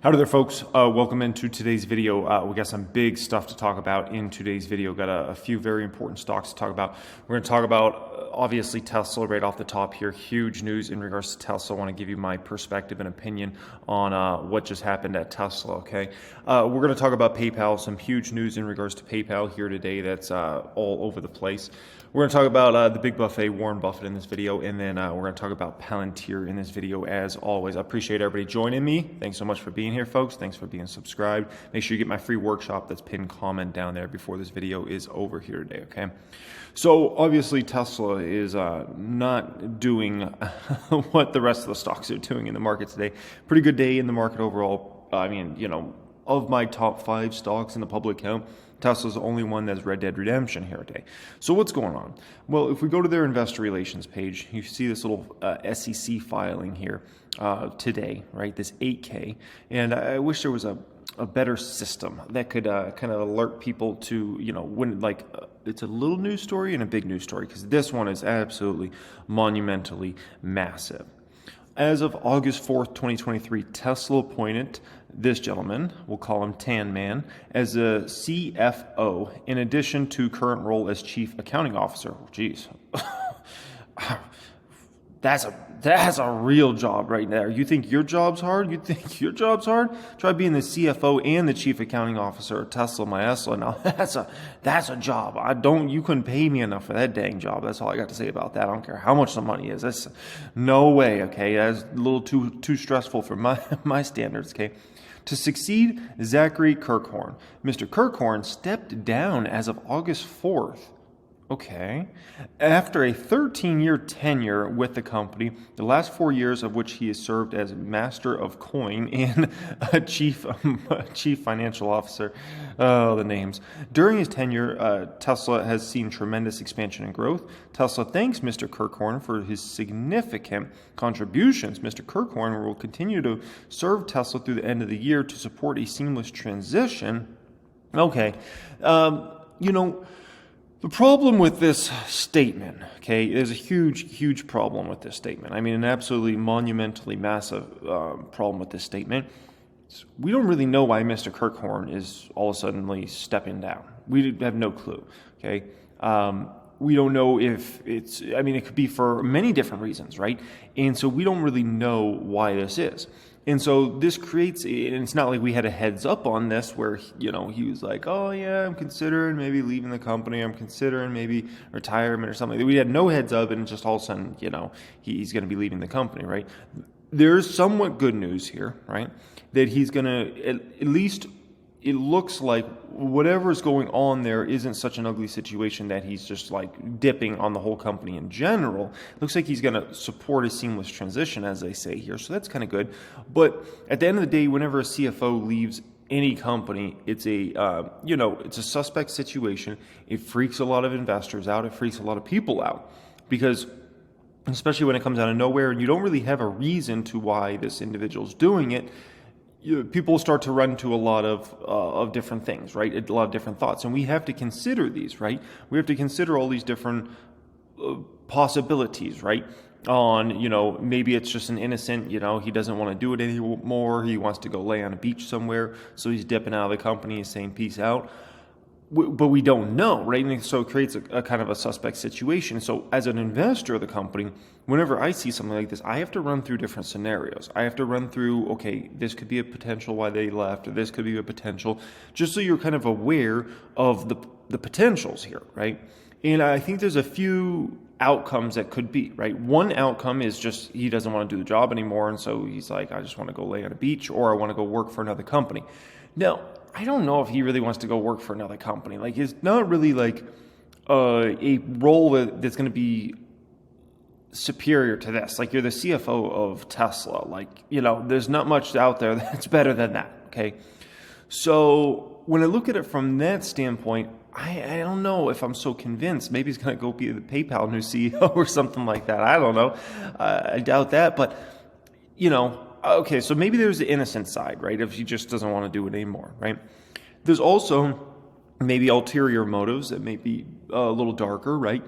Howdy there, folks. Welcome into today's video. We got some big stuff to talk about in today's video. Got a few very important stocks to talk about. We're going to talk about, obviously, Tesla right off the top here. Huge news in regards to Tesla. I want to give you my perspective and opinion on what just happened at Tesla, okay? We're going to talk about PayPal. Some huge news in regards to PayPal here today that's all over the place. We're going to talk about the big Buffett, Warren Buffett, in this video, and then we're going to talk about Palantir in this video as always. I appreciate everybody joining me. Thanks so much for being here, folks. Thanks for being subscribed. Make sure you get my free workshop that's pinned comment down there before this video is over here today, okay? So obviously Tesla is not doing what the rest of the stocks are doing in the market today. Pretty good day in the market overall. I mean, you know, of my top 5 stocks in the public count, Tesla's the only one that's Red Dead Redemption here today. So what's going on? Well, if we go to their investor relations page, you see this little SEC filing here today, right? This 8K. And I wish there was a better system that could kind of alert people to, you know, when it's a little news story and a big news story, because this one is absolutely monumentally massive. As of August 4th, 2023, Tesla appointed this gentleman, we'll call him Tan Man, as a CFO, in addition to current role as Chief Accounting Officer. Jeez. That's a real job right there. You think your job's hard? You think your job's hard? Try being the CFO and the Chief Accounting Officer at Tesla Maesla. Now that's a job. You couldn't pay me enough for that dang job. That's all I got to say about that. I don't care how much the money is. That's no way, okay? That's a little too stressful for my standards, okay? To succeed Zachary Kirkhorn. Mr. Kirkhorn stepped down as of August 4th. Okay. After a 13-year tenure with the company, the last 4 years of which he has served as Master of Coin and a Chief Financial Officer. Oh, the names. During his tenure, Tesla has seen tremendous expansion and growth. Tesla thanks Mr. Kirkhorn for his significant contributions. Mr. Kirkhorn will continue to serve Tesla through the end of the year to support a seamless transition. Okay. You know, the problem with this statement, okay, there's a huge problem with this statement. I mean, an absolutely monumentally massive problem with this statement. We don't really know why Mr. Kirkhorn is all of a sudden stepping down. We have no clue, okay? We don't know if it could be for many different reasons, right? And so we don't really know why this is. And so this creates, and it's not like we had a heads up on this where, you know, he was like, oh yeah, I'm considering maybe leaving the company. I'm considering maybe retirement or something. We had no heads up, and just all of a sudden, you know, he's going to be leaving the company, right? There's somewhat good news here, right? That he's going to, at least it looks like whatever's going on there isn't such an ugly situation that he's just like dipping on the whole company in general. It looks like he's going to support a seamless transition, as they say here. So that's kind of good. But at the end of the day, whenever a CFO leaves any company, it's a suspect situation. It freaks a lot of investors out. It freaks a lot of people out, because especially when it comes out of nowhere and you don't really have a reason to why this individual's doing it, people start to run to a lot of different things, right? A lot of different thoughts. And we have to consider these, right? We have to consider all these different possibilities, right? On, you know, maybe it's just an innocent, you know, he doesn't want to do it anymore. He wants to go lay on a beach somewhere. So he's dipping out of the company and saying, peace out. But we don't know, right? And so it creates a kind of a suspect situation. So as an investor of the company, whenever I see something like this, I have to run through different scenarios. I have to run through, okay, this could be a potential why they left, or this could be a potential, just so you're kind of aware of the potentials here, right? And I think there's a few outcomes that could be, right? One outcome is just he doesn't want to do the job anymore, and so he's like, I just want to go lay on a beach, or I want to go work for another company. Now, I don't know if he really wants to go work for another company. Like, it's not really like a role that's going to be superior to this. Like, you're the CFO of Tesla. Like, you know, there's not much out there that's better than that, okay? So when I look at it from that standpoint, I don't know if I'm so convinced. Maybe he's going to go be the PayPal new CEO or something like that. I don't know. I doubt that. But, you know, okay, so maybe there's the innocent side, right? If he just doesn't want to do it anymore, right? There's also maybe ulterior motives that may be a little darker, right?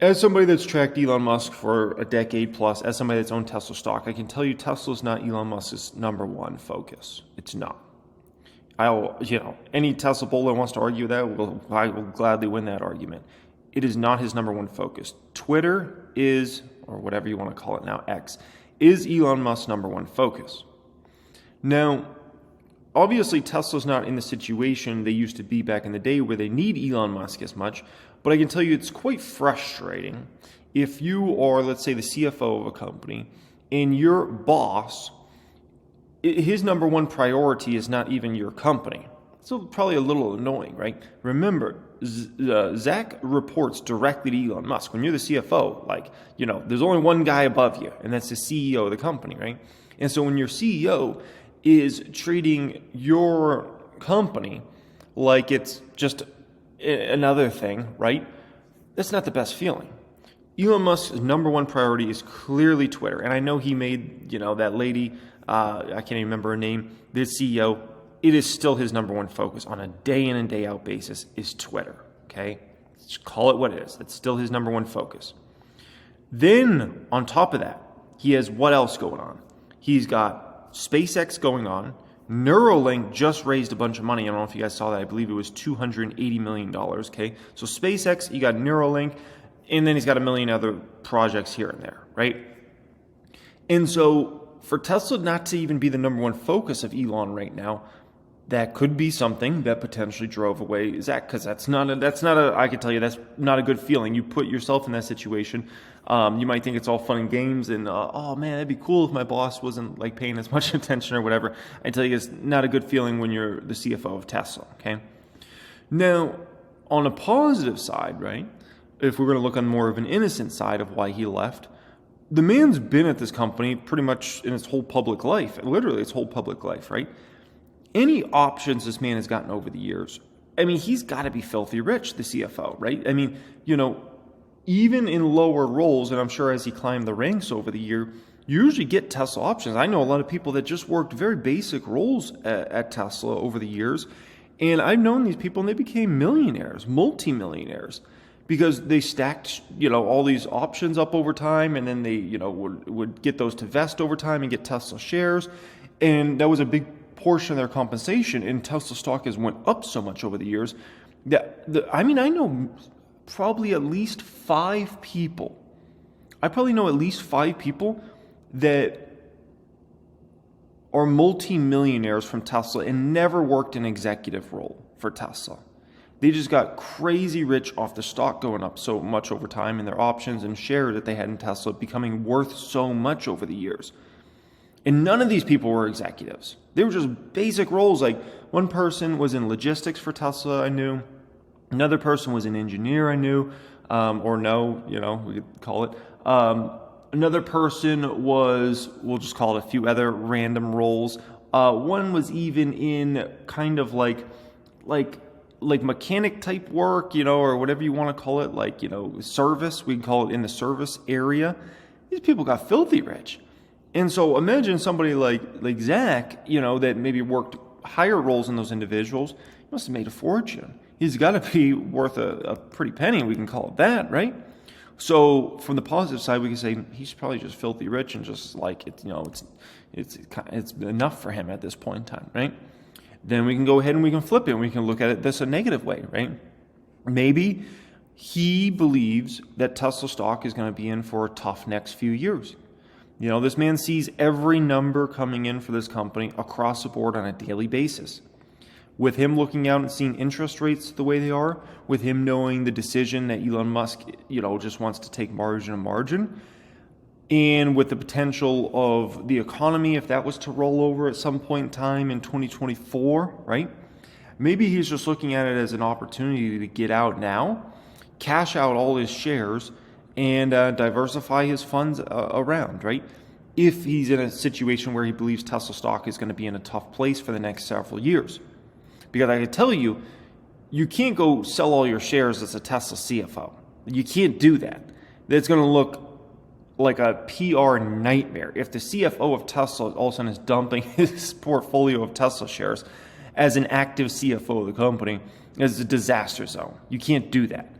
As somebody that's tracked Elon Musk for a decade plus, as somebody that's owned Tesla stock, I can tell you Tesla's not Elon Musk's number one focus. It's not. Any Tesla bull that wants to argue that, I will gladly win that argument. It is not his number one focus. Twitter is, or whatever you want to call it now, X, is Elon Musk's number one focus. Now, obviously, Tesla's not in the situation they used to be back in the day where they need Elon Musk as much, but I can tell you it's quite frustrating if you are, let's say, the CFO of a company and your boss, his number one priority is not even your company. So probably a little annoying, right? Remember, Zach reports directly to Elon Musk. When you're the CFO, there's only one guy above you, and that's the CEO of the company, right? And so when your CEO is treating your company like it's just another thing, right? That's not the best feeling. Elon Musk's number one priority is clearly Twitter. And I know he made, that lady, I can't even remember her name, the CEO, it is still his number one focus on a day in and day out basis is Twitter, okay? Just call it what it is. That's still his number one focus. Then, on top of that, he has what else going on? He's got SpaceX going on. Neuralink just raised a bunch of money. I don't know if you guys saw that. I believe it was $280 million, okay? So SpaceX, you got Neuralink, and then he's got a million other projects here and there, right? And so for Tesla not to even be the number one focus of Elon right now, that could be something that potentially drove away Zach, because I can tell you that's not a good feeling. You put yourself in that situation. You might think it's all fun and games and, oh man, that'd be cool if my boss wasn't paying as much attention or whatever. I tell you, it's not a good feeling when you're the CFO of Tesla, okay? Now, on a positive side, right, if we're going to look on more of an innocent side of why he left, the man's been at this company pretty much in his whole public life, literally his whole public life, right? Any options this man has gotten over the years, he's got to be filthy rich, the CFO, right? Even in lower roles, and I'm sure as he climbed the ranks over the year, you usually get Tesla options. I know a lot of people that just worked very basic roles at Tesla over the years, and I've known these people and they became millionaires, multimillionaires, because they stacked, all these options up over time, and then they, would get those to vest over time and get Tesla shares, and that was a big portion of their compensation, and Tesla stock has went up so much over the years that I know probably at least 5 people. I probably know at least 5 people that are multi-millionaires from Tesla and never worked an executive role for Tesla. They just got crazy rich off the stock going up so much over time, and their options and shares that they had in Tesla becoming worth so much over the years. And none of these people were executives. They were just basic roles. One person was in logistics for Tesla, I knew. Another person was an engineer, I knew. We could call it. Another person was, we'll just call it a few other random roles. One was even in kind of like mechanic type work, or whatever you want to call it, service. We can call it in the service area. These people got filthy rich. And so imagine somebody like Zach, that maybe worked higher roles in those individuals. He must have made a fortune. He's got to be worth a pretty penny, we can call it that, right? So from the positive side, we can say he's probably just filthy rich and just it's enough for him at this point in time, right? Then we can go ahead and we can flip it and we can look at it this a negative way, right? Maybe he believes that Tesla stock is going to be in for a tough next few years. This man sees every number coming in for this company across the board on a daily basis. With him looking out and seeing interest rates the way they are, with him knowing the decision that Elon Musk, just wants to take margin, and with the potential of the economy, if that was to roll over at some point in time in 2024, right? Maybe he's just looking at it as an opportunity to get out now, cash out all his shares, and diversify his funds around, right? If he's in a situation where he believes Tesla stock is going to be in a tough place for the next several years. Because I can tell you, you can't go sell all your shares as a Tesla CFO. You can't do that. That's going to look like a PR nightmare. If the CFO of Tesla all of a sudden is dumping his portfolio of Tesla shares as an active CFO of the company, it's a disaster zone. You can't do that.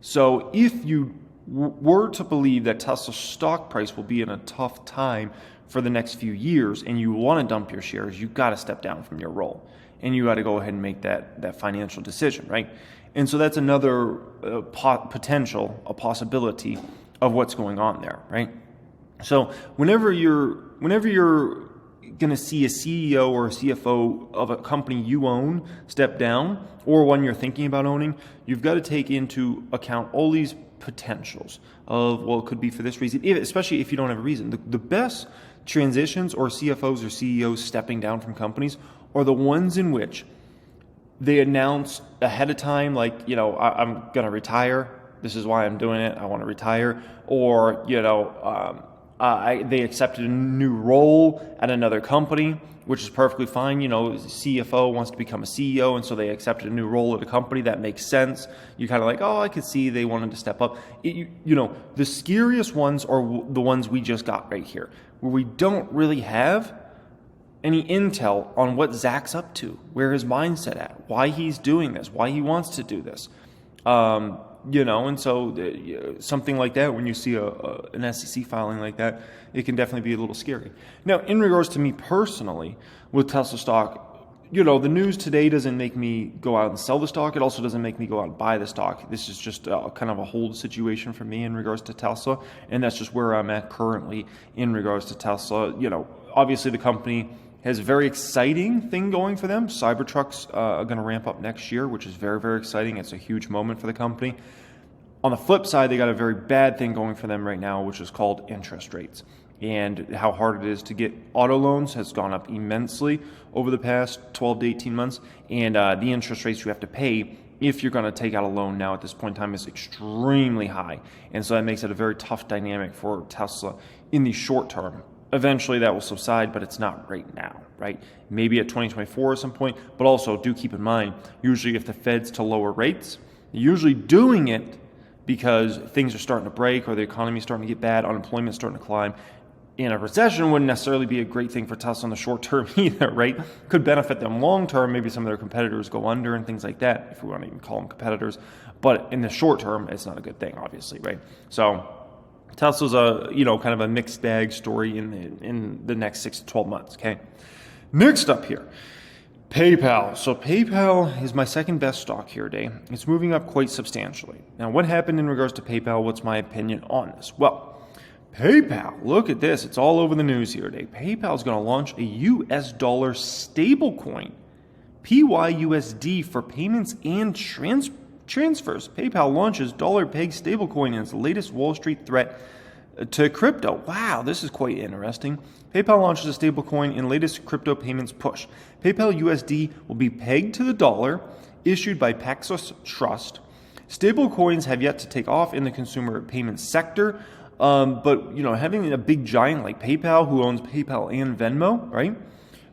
So if you were to believe that Tesla's stock price will be in a tough time for the next few years and you want to dump your shares, you've got to step down from your role and you got to go ahead and make that financial decision, right? And so that's another a possibility of what's going on there, right? So whenever you're going to see a CEO or a CFO of a company you own step down, or one you're thinking about owning, you've got to take into account all these potentials of, well, it could be for this reason, especially if you don't have a reason. The best transitions or CFOs or CEOs stepping down from companies are the ones in which they announce ahead of time, like, I'm going to retire. This is why I'm doing it. I want to retire. Or, they accepted a new role at another company, which is perfectly fine. CFO wants to become a CEO, and so they accepted a new role at a company. That makes sense. You're kind of like, I could see they wanted to step up. The scariest ones are the ones we just got right here, where we don't really have any intel on what Zach's up to, where his mindset at, why he's doing this, why he wants to do this. And so something like that, when you see an SEC filing like that, it can definitely be a little scary. Now, in regards to me personally, with Tesla stock, the news today doesn't make me go out and sell the stock. It also doesn't make me go out and buy the stock. This is just kind of a hold situation for me in regards to Tesla, and that's just where I'm at currently in regards to Tesla. Obviously the company has a very exciting thing going for them. Cybertrucks are going to ramp up next year, which is very, very exciting. It's a huge moment for the company. On the flip side, they got a very bad thing going for them right now, which is called interest rates. And how hard it is to get auto loans has gone up immensely over the past 12 to 18 months. And the interest rates you have to pay if you're going to take out a loan now at this point in time is extremely high. And so that makes it a very tough dynamic for Tesla in the short term. Eventually that will subside, but it's not right now, right? Maybe at 2024 at some point, but also do keep in mind, usually if the Fed's to lower rates, they're usually doing it because things are starting to break or the economy is starting to get bad, unemployment is starting to climb. And a recession wouldn't necessarily be a great thing for Tesla in the short term either, right? Could benefit them long term. Maybe some of their competitors go under and things like that, if we want to even call them competitors. But in the short term, it's not a good thing, obviously, right? So Tesla's a kind of a mixed bag story in the next 6 to 12 months. Okay. Next up here, PayPal. So PayPal is my second best stock here today. It's moving up quite substantially. Now, what happened in regards to PayPal? What's my opinion on this? Well, PayPal, look at this. It's all over the news here today. PayPal is going to launch a US dollar stablecoin, PYUSD, for payments and transfers. PayPal launches dollar-pegged stablecoin in its latest Wall Street threat to crypto. Wow, this is quite interesting. PayPal launches a stablecoin in latest crypto payments push. PayPal USD will be pegged to the dollar, issued by Paxos Trust. Stablecoins have yet to take off in the consumer payments sector, but having a big giant like PayPal, who owns PayPal and Venmo, right?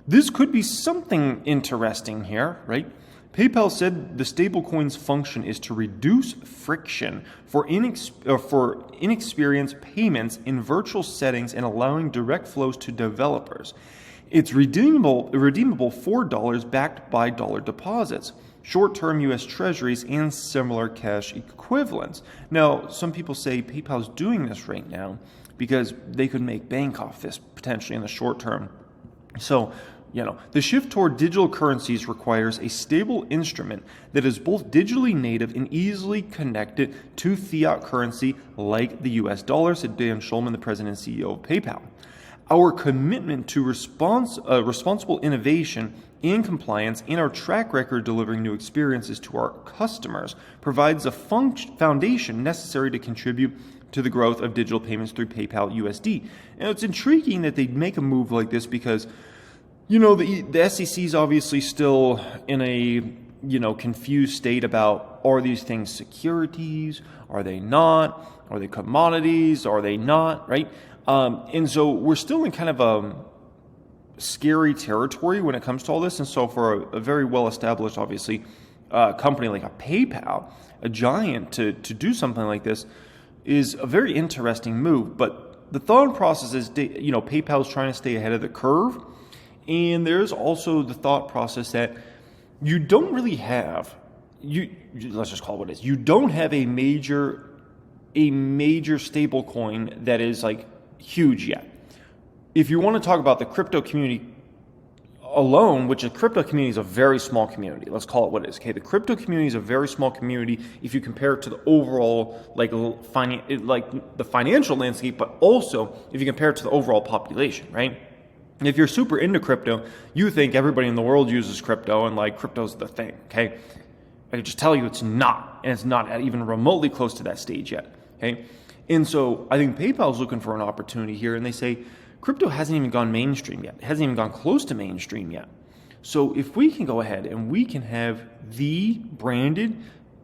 This could be something interesting here, right? PayPal said the stablecoin's function is to reduce friction for inexperienced payments in virtual settings and allowing direct flows to developers. It's redeemable $4 backed by dollar deposits, short-term U.S. treasuries, and similar cash equivalents. Now, some people say PayPal's doing this right now because they could make bank off this potentially in the short term. So, the shift toward digital currencies requires a stable instrument that is both digitally native and easily connected to fiat currency like the US dollar, said Dan Schulman, the president and CEO of PayPal. Our commitment to responsible innovation and compliance and our track record delivering new experiences to our customers provides a foundation necessary to contribute to the growth of digital payments through PayPal USD. And it's intriguing that they'd make a move like this because the SEC is obviously still in a, confused state about, are these things securities? Are they not? Are they commodities? Are they not? Right? And so we're still in kind of a scary territory when it comes to all this. And so for a very well-established, obviously, company like a PayPal, a giant, to do something like this is a very interesting move. But the thought process is, PayPal is trying to stay ahead of the curve. And there's also the thought process that you don't really have, let's just call it what it is, you don't have a major a major stable coin that is like huge yet. If you want to talk about the crypto community alone, which the crypto community is a very small community. Let's call it what it is. Okay, the crypto community is a very small community if you compare it to the overall like the financial landscape, but also if you compare it to the overall population, right? If you're super into crypto, you think everybody in the world uses crypto and like crypto's the thing. Okay, I can just tell you it's not, and it's not even remotely close to that stage yet. Okay, and so I think PayPal's looking for an opportunity here, and they say crypto hasn't even gone mainstream yet. It hasn't even gone close to mainstream yet. So if we can go ahead and we can have the branded,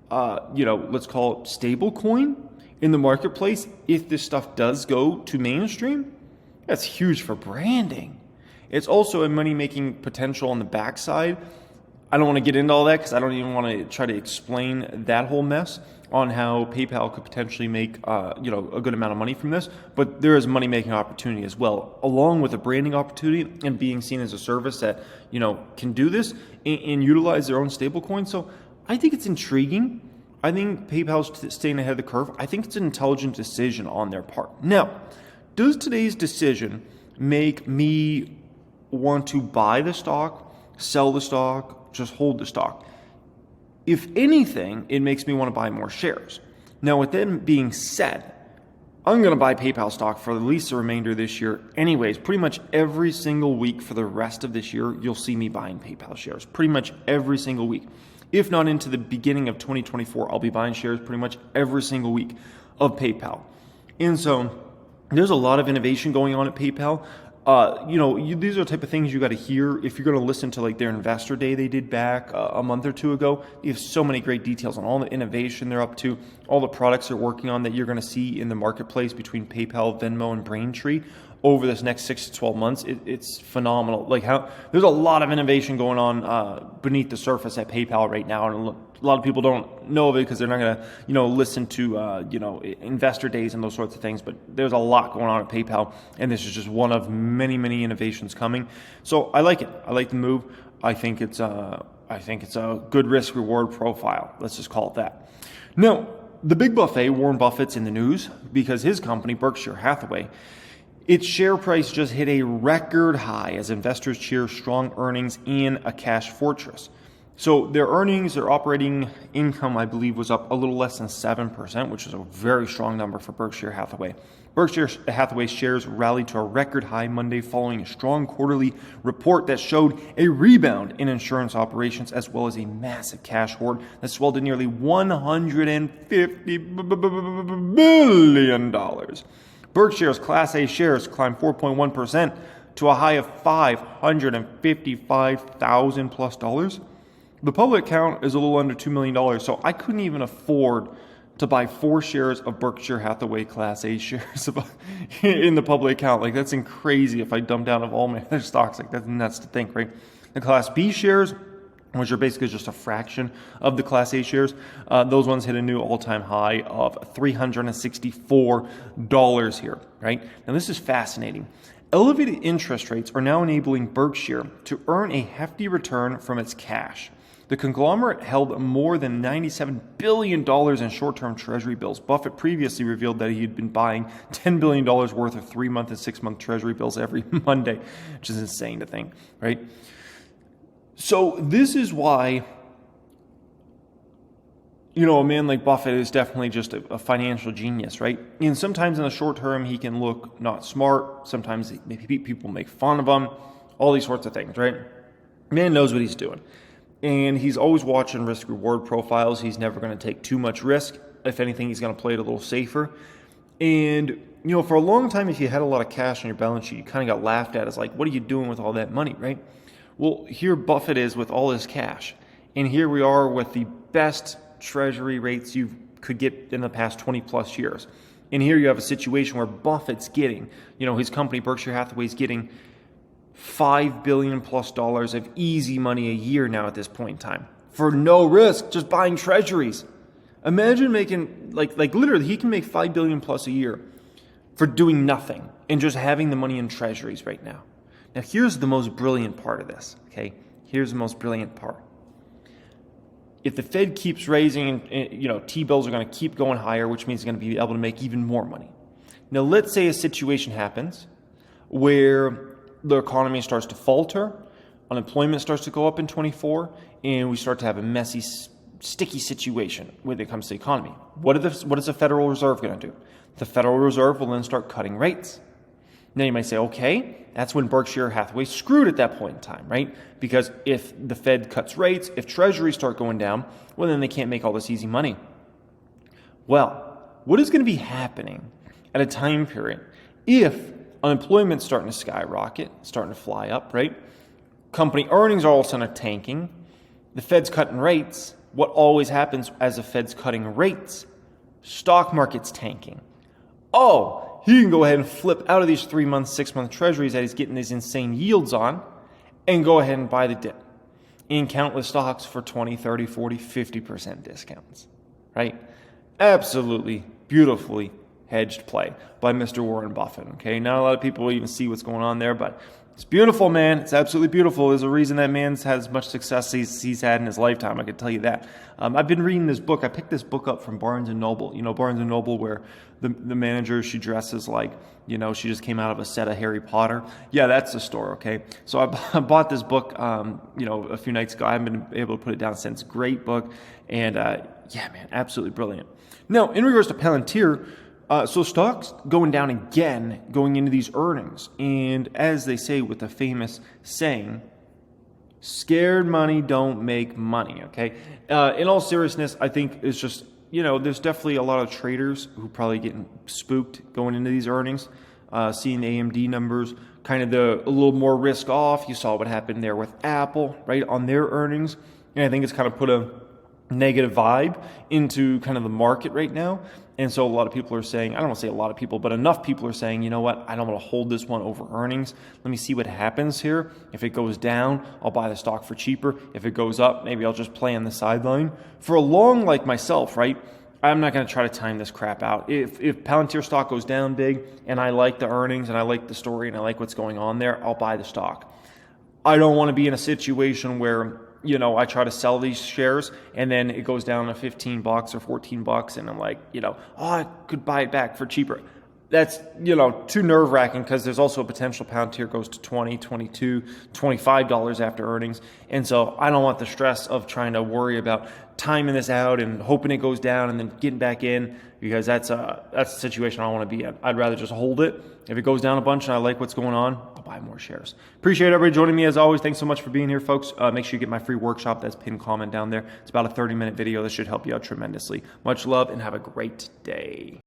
let's call it stable coin in the marketplace, if this stuff does go to mainstream, that's huge for branding. It's also a money-making potential on the backside. I don't want to get into all that because I don't even want to try to explain that whole mess on how PayPal could potentially make a good amount of money from this. But there is money-making opportunity as well, along with a branding opportunity and being seen as a service that can do this and utilize their own stablecoin. So I think it's intriguing. I think PayPal's staying ahead of the curve. I think it's an intelligent decision on their part. Now, does today's decision make me want to buy the stock, sell the stock, just hold the stock? If anything, it makes me want to buy more shares. Now, with that being said, I'm going to buy PayPal stock for at least the remainder of this year. Anyways, pretty much every single week for the rest of this year, you'll see me buying PayPal shares. Pretty much every single week. If not into the beginning of 2024, I'll be buying shares pretty much every single week of PayPal. And so there's a lot of innovation going on at PayPal. These are the type of things you got to hear if you're going to listen to like their investor day they did back a month or two ago. You have so many great details on all the innovation they're up to, all the products they're working on that you're going to see in the marketplace between PayPal, Venmo, and Braintree over this next 6 to 12 months. It's phenomenal. Like how there's a lot of innovation going on beneath the surface at PayPal right now, and a lot of people don't know of it because they're not going to listen to investor days and those sorts of things. But there's a lot going on at PayPal, and this is just one of many innovations coming. So I like it. I like the move. I think it's a good risk reward profile. Let's just call it that. Now, the big buffet, Warren Buffett's in the news because his company, Berkshire Hathaway, its share price just hit a record high as investors cheer strong earnings and a cash fortress. So their earnings, their operating income, I believe, was up a little less than 7%, which is a very strong number for Berkshire Hathaway. Berkshire Hathaway shares rallied to a record high Monday following a strong quarterly report that showed a rebound in insurance operations as well as a massive cash hoard that swelled to nearly $150 billion. Berkshire's Class A shares climbed 4.1% to a high of $555,000 plus. The public count is a little under $2 million, so I couldn't even afford to buy 4 shares of Berkshire Hathaway Class A shares in the public account. Like, that's crazy if I dump down of all my other stocks. Like, that's nuts to think, right? The Class B shares, which are basically just a fraction of the Class A shares, those ones hit a new all-time high of $364 here, right? Now, this is fascinating. Elevated interest rates are now enabling Berkshire to earn a hefty return from its cash. The conglomerate held more than $97 billion in short-term treasury bills. Buffett previously revealed that he had been buying $10 billion worth of 3-month and 6-month treasury bills every Monday, which is insane to think, right? So this is why, a man like Buffett is definitely just a financial genius, right? And sometimes in the short term, he can look not smart. Sometimes maybe people make fun of him, all these sorts of things, right? Man knows what he's doing. And he's always watching risk-reward profiles. He's never going to take too much risk. If anything, he's going to play it a little safer. And, for a long time, if you had a lot of cash on your balance sheet, you kind of got laughed at as like, what are you doing with all that money, right? Well, here Buffett is with all his cash. And here we are with the best treasury rates you could get in the past 20 plus years. And here you have a situation where Buffett's getting, his company, Berkshire Hathaway, is getting $5 billion plus of easy money a year now at this point in time for no risk, just buying treasuries. Imagine making like literally he can make $5 billion plus a year for doing nothing and just having the money in treasuries right now. Now here's the most brilliant part of this, okay? Here's the most brilliant part. if the Fed keeps raising, T-bills are going to keep going higher, which means it's going to be able to make even more money. Now, let's say a situation happens where the economy starts to falter, unemployment starts to go up in 24, and we start to have a messy, sticky situation when it comes to the economy. What is the Federal Reserve going to do? The Federal Reserve will then start cutting rates. Now you might say, okay, that's when Berkshire Hathaway screwed at that point in time, right? Because if the Fed cuts rates, if treasuries start going down, well, then they can't make all this easy money. Well, what is going to be happening at a time period if unemployment's starting to skyrocket, starting to fly up, right? Company earnings are all of a sudden tanking. The Fed's cutting rates. What always happens as the Fed's cutting rates? Stock market's tanking. Oh, he can go ahead and flip out of these 3-month, 6-month treasuries that he's getting these insane yields on and go ahead and buy the dip in countless stocks for 20, 30, 40, 50% discounts, right? Absolutely beautifully hedged play by Mr. Warren Buffett, okay? Not a lot of people will even see what's going on there, but it's beautiful, man. It's absolutely beautiful. There's a reason that man's had as much success as he's had in his lifetime. I can tell you that. I've been reading this book. I picked this book up from Barnes & Noble. You know, Barnes & Noble, where the manager, she dresses like, she just came out of a set of Harry Potter. Yeah, that's the store, okay? So I bought this book, a few nights ago. I haven't been able to put it down since. Great book. And, yeah, man, absolutely brilliant. Now, in regards to Palantir, so stocks going down again going into these earnings. And as they say with the famous saying, scared money don't make money, okay? In all seriousness, I think it's just, there's definitely a lot of traders who probably getting spooked going into these earnings, seeing the AMD numbers, kind of a little more risk off. You saw what happened there with Apple, right, on their earnings. And I think it's kind of put a negative vibe into kind of the market right now. And so a lot of people are saying, I don't want to say a lot of people, but enough people are saying, you know what, I don't want to hold this one over earnings. Let me see what happens here. If it goes down, I'll buy the stock for cheaper. If it goes up, maybe I'll just play on the sideline. For a long like myself, right, I'm not going to try to time this crap out. If Palantir stock goes down big and I like the earnings and I like the story and I like what's going on there, I'll buy the stock. I don't want to be in a situation where I try to sell these shares and then it goes down to $15 or $14 and I'm like, I could buy it back for cheaper. That's, too nerve-wracking because there's also a potential Palantir goes to $20, $22, $25 after earnings. And so I don't want the stress of trying to worry about timing this out and hoping it goes down and then getting back in, because that's a situation I don't want to be in. I'd rather just hold it. If it goes down a bunch and I like what's going on, I'll buy more shares. Appreciate everybody joining me as always. Thanks so much for being here, folks. Make sure you get my free workshop. That's pinned comment down there. It's about a 30-minute video that should help you out tremendously. Much love and have a great day.